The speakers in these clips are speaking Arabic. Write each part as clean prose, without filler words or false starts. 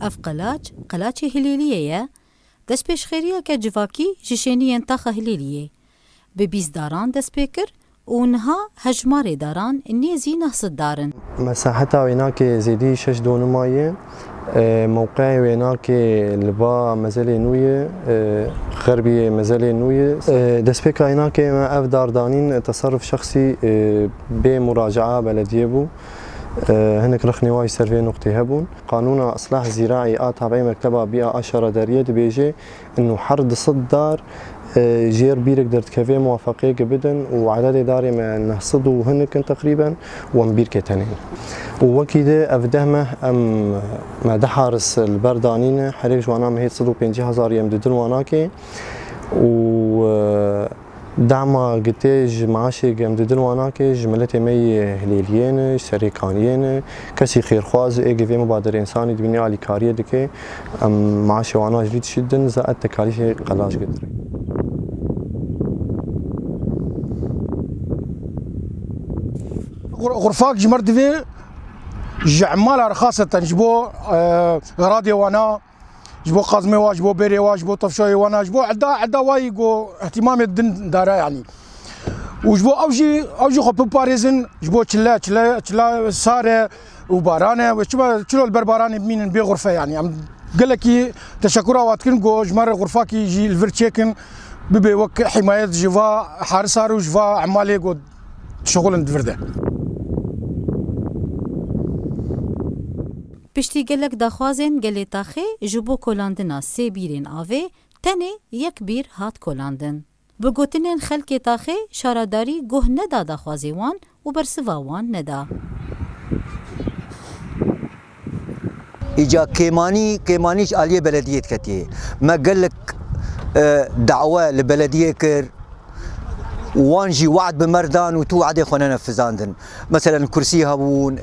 اف قلاچ هلیلیه دست پیش خیریه که جواکی جشنی انتخا هلیلیه به بیزداران دست پیکر اونها هجمار داران نیزی نحصد دارن. مساحتها ويناك زيدي 6 دونماية، موقعي ويناك لبا مزالي نوية، غربية مزالي نوية، دسبيكا هناك ما أفدار دانين تصرف شخصي بمراجعة بلدية بو، هناك رخني واي سيرفي نقطي هبون. قانون إصلاح زراعي تابعي مكتبة بيئة أشرة دارية بيجي إنه حرد صدار جير بيرك درت كافيه موافقية جبدن وعدد داري ما نحصدوا هنكن تقريبا ومبير كتنين وكده أفدهمه ما دحارس البردانين حريق جوانا مهيت صدو 50,000 يمددن واناكي و دعما قتيج معاشي يمددن واناكي جملتي مي هليليين شريكانيين كسي خير خواز ايجي في مبادرة إنساني دبني على كارية دكي معاشي وانا جديد شدن زائد تكاليفي قلاش قدري. غرفاك جمرت في جعمال خاصة جبو غرادي وانا جبو قازمي وا جبو بيري وا جبو طفشوي وانا جبو عدا وايقو اهتمام الدن دارا يعني وجبو اوجي خو باريزن جبو تشلا ساره وبارانه وشبا تشلو البربراني بمين بغرفه يعني عم قال لك تشكرا واتكن جو جمر غرفاك يجي الفيرتشيكن ببي وك حمايه جفا حارسار وجفا عمالي جو شغل ندفرده. پشتی گلک داخوازن گلی تاخه جبو کلاندنا سه بیرین آوه تنه یک بیر هات کلاندن. بگوتنین خلک تاخه شاراداری گوه ندا داخوازی وان و برسوا وان ندا. إجا كيمانيش آلية بلدية كتير ما قال لك دعوة لبلدية كر وانجي وعد بمردان وتوعد خونا نفذاندن مثلا كرسي هبون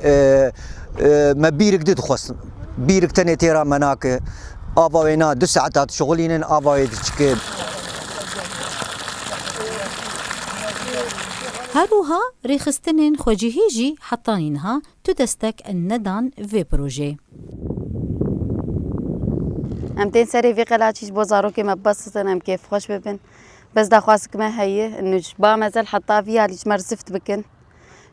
ما بيرك دد خص بيرك تاني تيرا مناك آبا وينا 2 ساعات شغلين آبا يدشكل هروها ريخستنين خوجيهيجي حطانينها تدستك الندان في بروجي. امتين سري في قلاتيش بوزارو كي مبسطن ام كيف خوش ببن بس داخواسك ما هي انه جبا مازال حطا فيها اللي جمر زفت بكن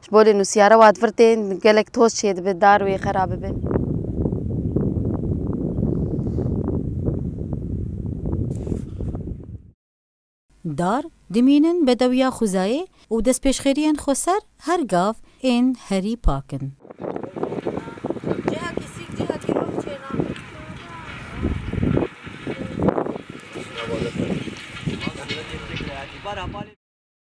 جبولي انه سيارة واد فرتين قالك توش شيد بالدار وي خراب بن دار دمينن بدويا خوزاي و دست پیشخیریان خوسر هر گاف این هری پاکن.